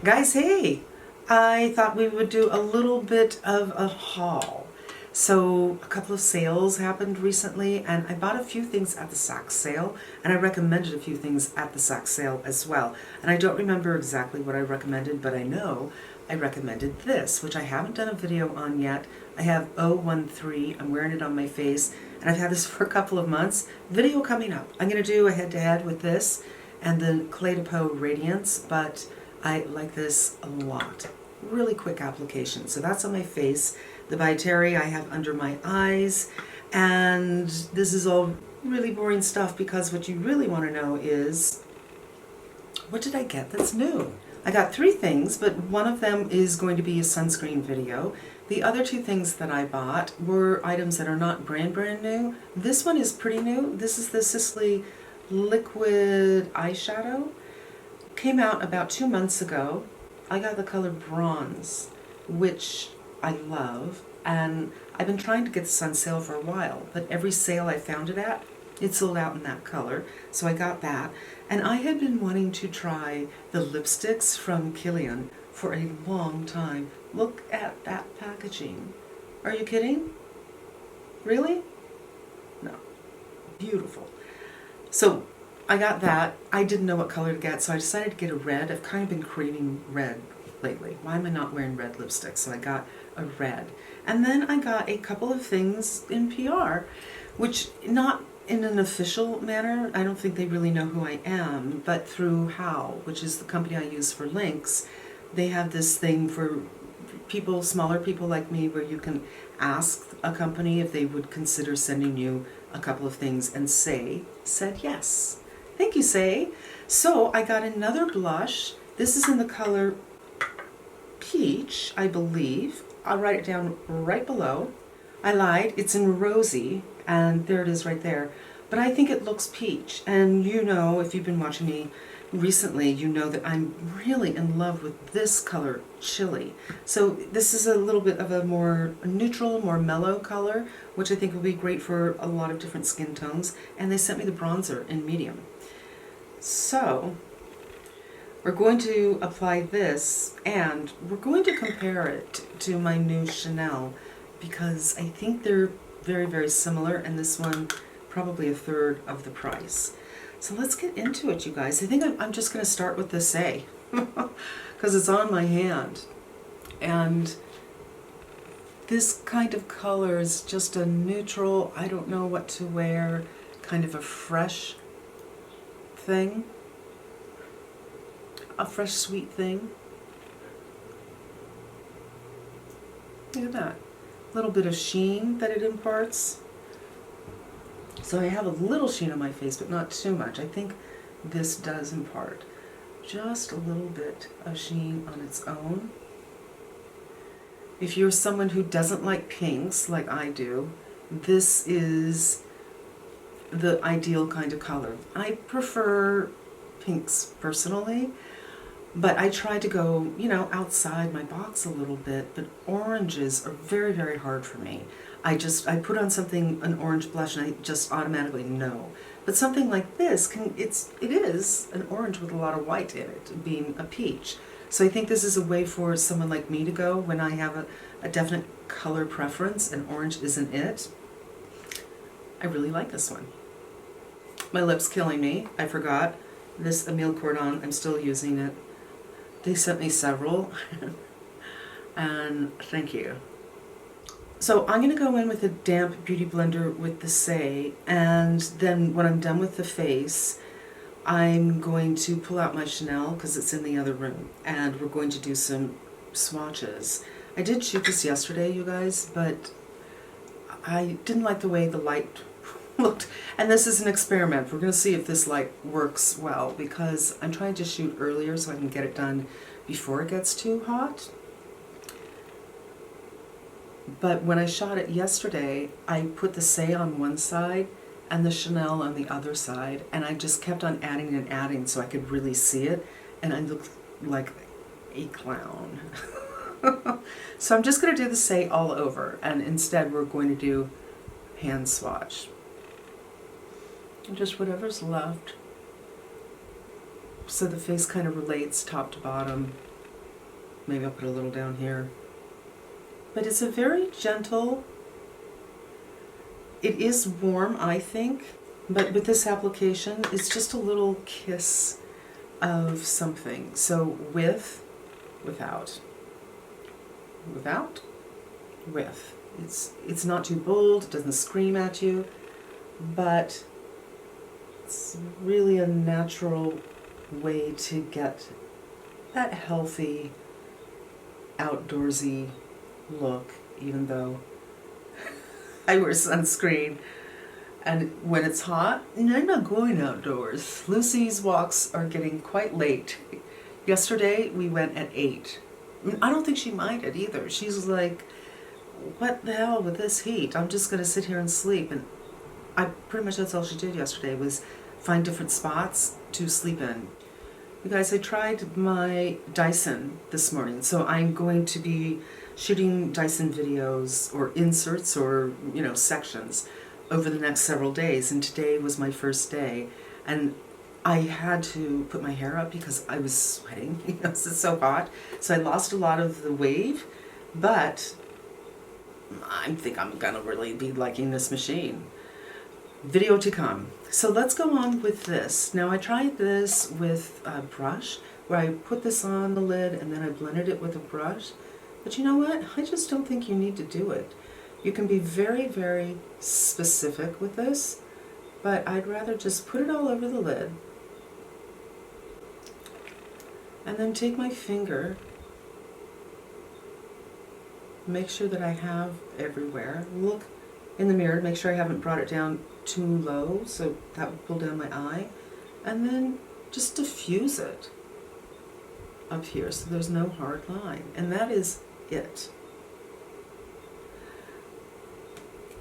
Guys, hey! I thought we would do a little bit of a haul. So a couple of sales happened recently and I bought a few things at the Saks sale and I recommended a few things at the Saks sale as well. And I don't remember exactly what I recommended, but I know I recommended this, which I haven't done a video on yet. I have 013, I'm wearing it on my face and I've had this for a couple of months. Video coming up. I'm going to do a head-to-head with this and the Clé de Peau Radiance, but I like this a lot. Really quick application. So that's on my face. The By Terry I have under my eyes. And this is all really boring stuff because what you really want to know is, what did I get that's new? I got 3 things, but one of them is going to be a sunscreen video. The other 2 things that I bought were items that are not brand new. This one is pretty new. This is the Sisley liquid eyeshadow. Came out about 2 months ago. I got the color bronze, which I love, and I've been trying to get this on sale for a while, but every sale I found it at, it sold out in that color, so I got that. And I had been wanting to try the lipsticks from Kilian for a long time. Look at that packaging. Are you kidding? Really? No. Beautiful. So I got that. I didn't know what color to get, so I decided to get a red. I've kind of been craving red lately. Why am I not wearing red lipstick? So I got a red. And then I got a couple of things in PR, which not in an official manner. I don't think they really know who I am, but through How, which is the company I use for links. They have this thing for people, smaller people like me, where you can ask a company if they would consider sending you a couple of things, and Saie said yes. Thank you, Saie. So I got another blush. This is in the color Peach, I believe. I'll write it down right below. I lied, it's in Rosy, and there it is right there. But I think it looks peach, and you know, if you've been watching me recently, you know that I'm really in love with this color, Chili. So this is a little bit of a more neutral, more mellow color, which I think will be great for a lot of different skin tones. And they sent me the bronzer in medium. So we're going to apply this, and we're going to compare it to my new Chanel, because I think they're very similar, and this one probably a third of the price. So let's get into it, you guys. I think I'm just going to start with the Saie because it's on my hand. And this kind of color is just a neutral, I don't know what to wear, kind of a fresh thing. A fresh, sweet thing. Look at that. A little bit of sheen that it imparts. So I have a little sheen on my face, but not too much. I think this does impart just a little bit of sheen on its own. If you're someone who doesn't like pinks like I do, this is the ideal kind of color. I prefer pinks personally, but I try to go, you know, outside my box a little bit, but oranges are very hard for me. I put on something, an orange blush, and I just automatically know. But something like this, it is an orange with a lot of white in it, being a peach. So I think this is a way for someone like me to go when I have a definite color preference and orange isn't it. I really like this one. My lip's killing me. I forgot. This Emile Cordon, I'm still using it. They sent me several, and thank you. So I'm going to go in with a damp beauty blender with the Saie, and then when I'm done with the face, I'm going to pull out my Chanel because it's in the other room, and we're going to do some swatches. I did shoot this yesterday, you guys, but I didn't like the way the light looked, and this is an experiment. We're going to see if this light works well, because I'm trying to shoot earlier so I can get it done before it gets too hot. But when I shot it yesterday, I put the Saie on one side and the Chanel on the other side, and I just kept on adding and adding so I could really see it, and I looked like a clown. So I'm just going to do the Saie all over, and instead we're going to do hand swatch. Just whatever's left. So the face kind of relates top to bottom. Maybe I'll put a little down here. But it's a very gentle, it is warm, I think, but with this application, it's just a little kiss of something. So with, without, without, with. It's not too bold, it doesn't scream at you, but it's really a natural way to get that healthy, outdoorsy look, even though I wear sunscreen. And when it's hot, I'm not going outdoors. Lucy's walks are getting quite late. Yesterday we went at 8. I don't think she minded either. She's like, what the hell with this heat? I'm just gonna sit here and sleep. And I pretty much, that's all she did yesterday, was find different spots to sleep in. You guys, I tried my Dyson this morning, so I'm going to be shooting Dyson videos or inserts or, sections over the next several days, and today was my first day, and I had to put my hair up because I was sweating, it's so hot, so I lost a lot of the wave, but I think I'm gonna really be liking this machine. Video to come. So let's go on with this. Now I tried this with a brush, where I put this on the lid and then I blended it with a brush, but you know what? I just don't think you need to do it. You can be very, very specific with this, but I'd rather just put it all over the lid and then take my finger, make sure that I have everywhere, look in the mirror, make sure I haven't brought it down too low, so that would pull down my eye, and then just diffuse it up here so there's no hard line, and that is it.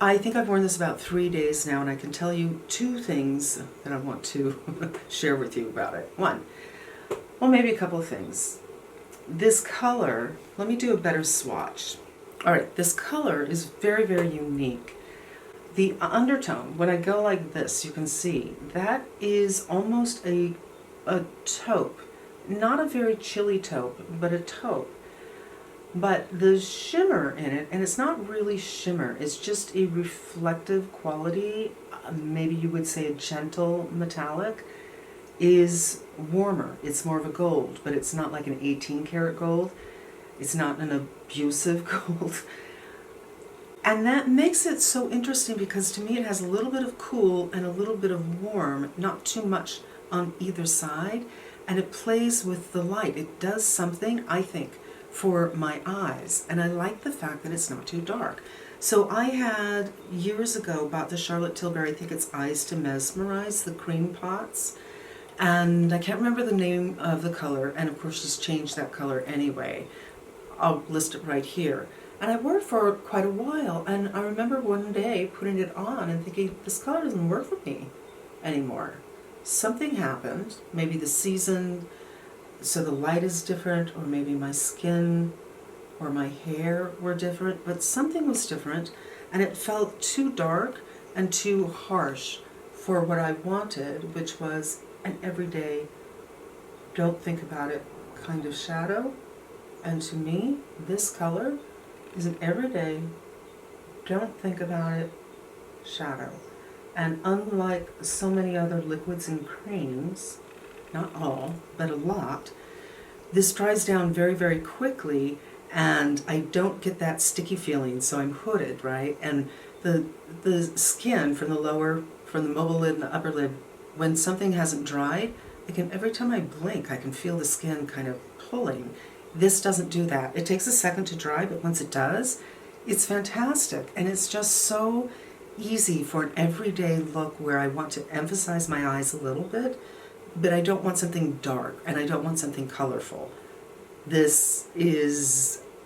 I think I've worn this about 3 days now, and I can tell you 2 things that I want to share with you about it. One, well, maybe a couple of things. This color, let me do a better swatch. All right, this color is very, very unique. The undertone, when I go like this, you can see, that is almost a taupe. Not a very chilly taupe, but a taupe. But the shimmer in it, and it's not really shimmer, it's just a reflective quality, maybe you would say a gentle metallic, is warmer. It's more of a gold, but it's not like an 18 karat gold. It's not an abusive gold. And that makes it so interesting because to me it has a little bit of cool and a little bit of warm, not too much on either side, and it plays with the light. It does something, I think, for my eyes, and I like the fact that it's not too dark. So I had years ago bought the Charlotte Tilbury, I think it's Eyes to Mesmerize, the cream pots, and I can't remember the name of the color, and of course she's changed that color anyway. I'll list it right here. And I wore it for quite a while, and I remember one day putting it on and thinking, this color doesn't work for me anymore. Something happened, maybe the season, so the light is different, or maybe my skin or my hair were different, but something was different, and it felt too dark and too harsh for what I wanted, which was an everyday, don't think about it kind of shadow. And to me, this color is an everyday, don't think about it shadow. And unlike so many other liquids and creams, not all, but a lot, this dries down very, very quickly, and I don't get that sticky feeling, so I'm hooded, right? And the skin from the mobile lid and the upper lid, when something hasn't dried, every time I blink, I can feel the skin kind of pulling. This doesn't do that. It takes a second to dry, but once it does, it's fantastic, and it's just so easy for an everyday look where I want to emphasize my eyes a little bit, but I don't want something dark and I don't want something colorful.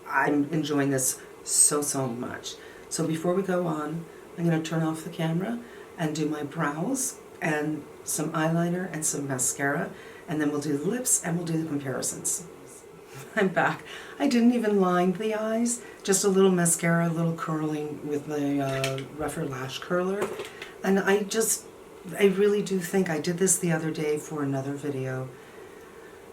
I'm enjoying this so, so much. So before we go on, I'm going to turn off the camera and do my brows and some eyeliner and some mascara, and then we'll do the lips and we'll do the comparisons. I'm back. I didn't even line the eyes, just a little mascara, a little curling with the rougher lash curler. And I really do think I did this the other day for another video.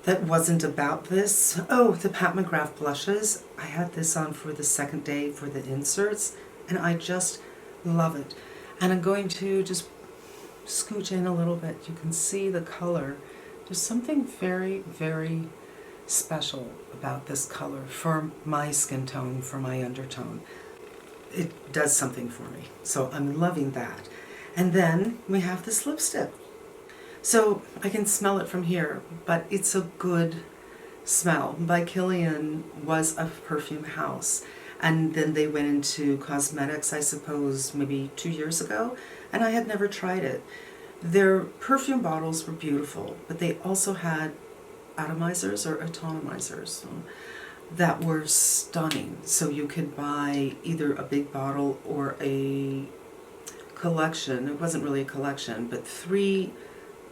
that wasn't about this. Oh, the Mcgrath Blushes. I had this on for the second day for the inserts, and I just love it. And I'm going to just scooch in a little bit. You can see the color. There's something very, very special about this color for my skin tone, for my undertone. It does something for me. So I'm loving that. And then we have this lipstick. So I can smell it from here, but it's a good smell. By Kilian was a perfume house. And then they went into cosmetics, I suppose, maybe 2 years ago, and I had never tried it. Their perfume bottles were beautiful, but they also had atomizers or atomizers that were stunning. So you could buy either a big bottle or a collection. It wasn't really a collection, but 3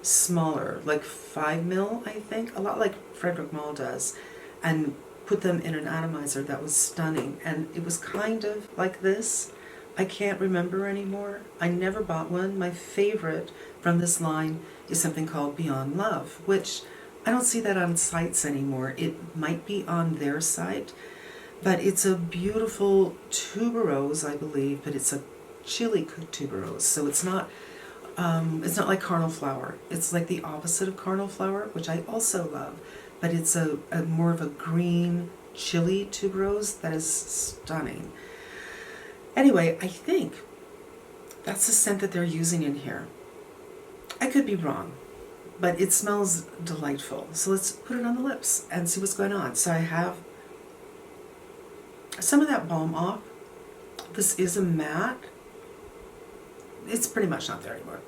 smaller, like 5 ml, I think, a lot like Frederick Malle does, and put them in an atomizer that was stunning. And it was kind of like this. I can't remember anymore. I never bought one. My favorite from this line is something called Beyond Love, which I don't see that on sites anymore. It might be on their site, but it's a beautiful tuberose, I believe, but it's a chili tuberose, so it's not like carnal flower. It's like the opposite of carnal flower, which I also love, but it's a more of a green chili tuberose that is stunning. Anyway, I think that's the scent that they're using in here. I could be wrong, but it smells delightful. So let's put it on the lips and see what's going on. So I have some of that balm off. This is a matte. It's pretty much not there anymore.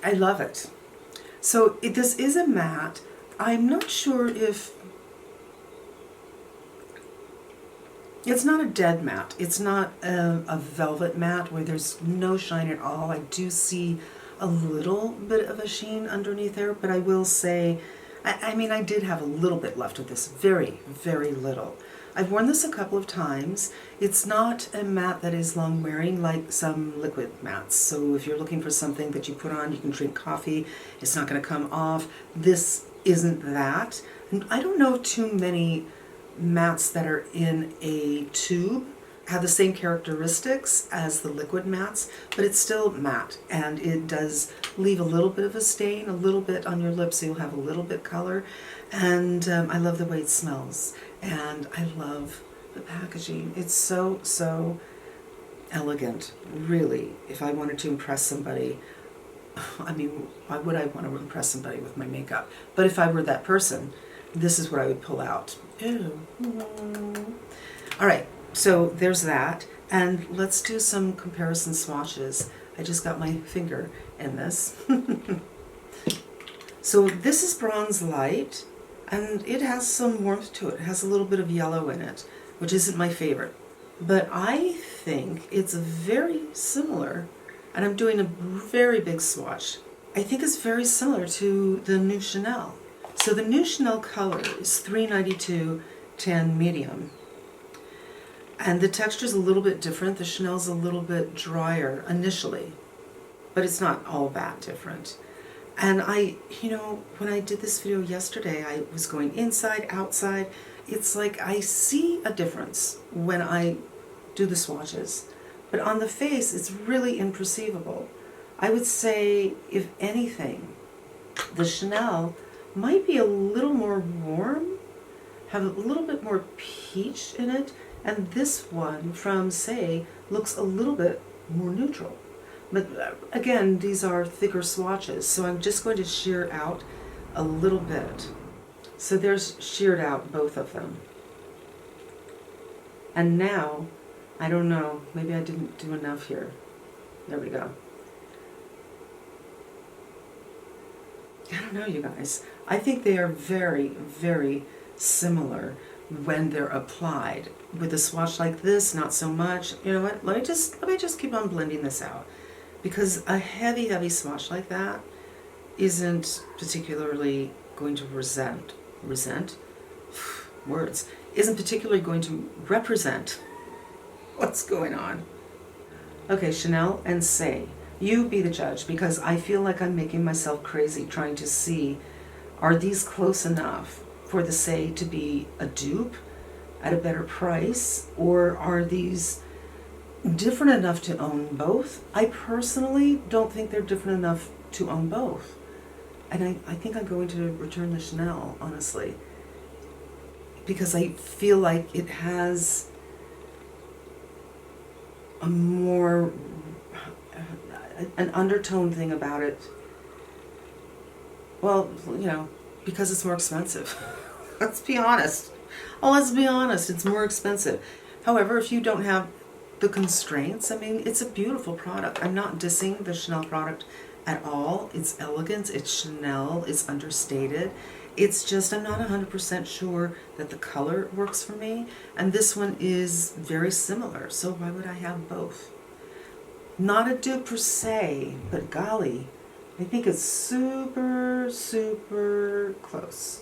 I love it. So this is a matte. I'm not sure if it's not a dead matte. It's not a velvet matte where there's no shine at all. I do see a little bit of a sheen underneath there, but I will say, I mean, I did have a little bit left of this, very, very little. I've worn this a couple of times. It's not a matte that is long wearing like some liquid mattes. So if you're looking for something that you put on, you can drink coffee, it's not going to come off. This isn't that. And I don't know too many mattes that are in a tube have the same characteristics as the liquid mattes, but it's still matte, and it does leave a little bit of a stain, a little bit on your lips, so you'll have a little bit color. And I love the way it smells, and I love the packaging. It's so, so elegant, really. If I wanted to impress somebody, I mean, why would I want to impress somebody with my makeup? But if I were that person, this is what I would pull out. Ew. All right. So there's that, and let's do some comparison swatches. I just got my finger in this. So this is Bronze Light, and it has some warmth to it. It has a little bit of yellow in it, which isn't my favorite. But I think it's very similar, and I'm doing a very big swatch. I think it's very similar to the new Chanel. So the new Chanel color is 392 Tan Medium. And the texture is a little bit different. The Chanel's a little bit drier initially, but it's not all that different. And when I did this video yesterday, I was going inside, outside. It's like I see a difference when I do the swatches, but on the face, it's really imperceivable. I would say, if anything, the Chanel might be a little more warm, have a little bit more peach in it, and this one from Saie looks a little bit more neutral. But again, these are thicker swatches, so I'm just going to shear out a little bit. So there's sheared out both of them. And now, I don't know, maybe I didn't do enough here. There we go. I don't know, you guys. I think they are very, very similar when they're applied. With a swatch like this, not so much. You know what? Let me just keep on blending this out, because a heavy, heavy swatch like that isn't particularly going to resent words, isn't particularly going to represent what's going on. Okay, Chanel and Saie, you be the judge, because I feel like I'm making myself crazy trying to see, are these close enough for the Saie to be a dupe at a better price, or are these different enough to own both? I personally don't think they're different enough to own both. And I think I'm going to return the Chanel, honestly, because I feel like it has a more, an undertone thing about it. Well, you know, because it's more expensive. Let's be honest. Oh, let's be honest, it's more expensive. However, if you don't have the constraints, I mean, it's a beautiful product. I'm not dissing the Chanel product at all. It's elegant, it's Chanel, it's understated. It's just, I'm not 100% sure that the color works for me. And this one is very similar, so why would I have both? Not a dupe per se, but golly, I think it's super, super close.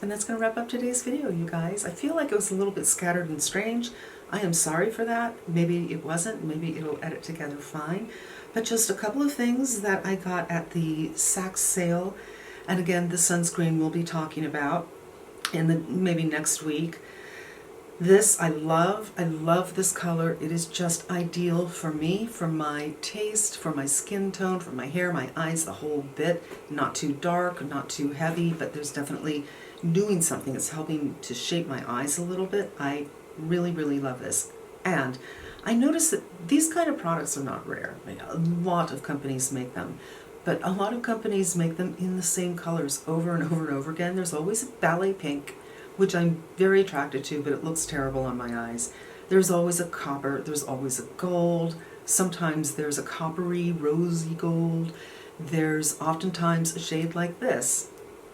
And that's going to wrap up today's video, you guys. I feel like it was a little bit scattered and strange. I am sorry for that. Maybe it wasn't. Maybe it'll edit together fine. But just a couple of things that I got at the Saks sale. And again, the sunscreen we'll be talking about in maybe next week. This I love. I love this color. It is just ideal for me, for my taste, for my skin tone, for my hair, my eyes, the whole bit. Not too dark, not too heavy, but there's definitely doing something. It's helping to shape my eyes a little bit. I really, really love this. And I noticed that these kind of products are not rare. I mean, a lot of companies make them, but a lot of companies make them in the same colors over and over and over again. There's always a ballet pink, which I'm very attracted to, but it looks terrible on my eyes. There's always a copper, there's always a gold, sometimes there's a coppery, rosy gold. There's oftentimes a shade like this,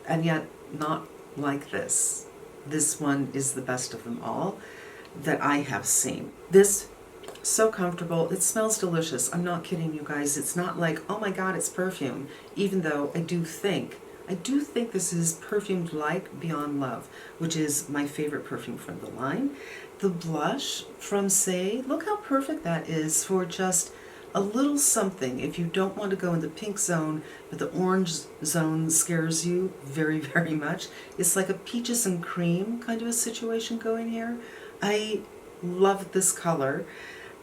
and yet not like this. This one is the best of them all that I have seen. This, so comfortable. It smells delicious. I'm not kidding you guys. It's not like, oh my God, it's perfume. Even though I do think this is perfumed like Beyond Love, which is my favorite perfume from the line. The blush from Saie, look how perfect that is for just a little something. If you don't want to go in the pink zone, but the orange zone scares you very, very much. It's like a peaches and cream kind of a situation going here. I love this color.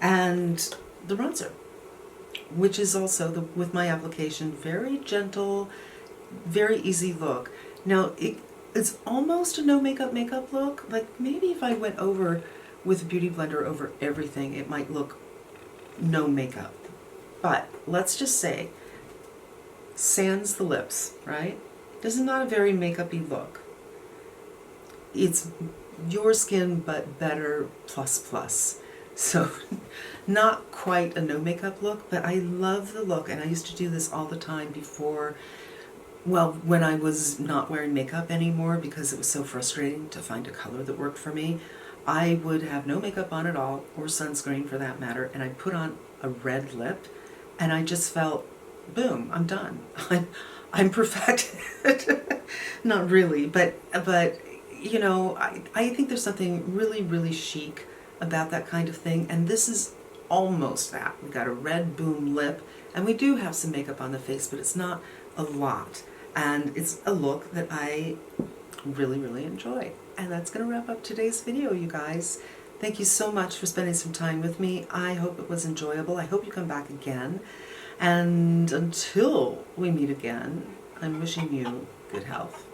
And the bronzer, which is also, with my application, very gentle, very easy look. Now, it's almost a no makeup look. Like maybe if I went over with a beauty blender over everything, it might look no makeup. But let's just say, sans the lips, right? This is not a very makeup-y look. It's your skin, but better plus. So not quite a no makeup look, but I love the look, and I used to do this all the time before, well, when I was not wearing makeup anymore because it was so frustrating to find a color that worked for me. I would have no makeup on at all, or sunscreen for that matter, and I'd put on a red lip, and I just felt, boom, I'm done. I'm perfected. Not really, but you know, I think there's something really, really chic about that kind of thing, and this is almost that. We got a red boom lip, and we do have some makeup on the face, but it's not a lot, and it's a look that I really, really enjoy. And that's going to wrap up today's video, you guys. Thank you so much for spending some time with me. I hope it was enjoyable. I hope you come back again, and until we meet again, I'm wishing you good health.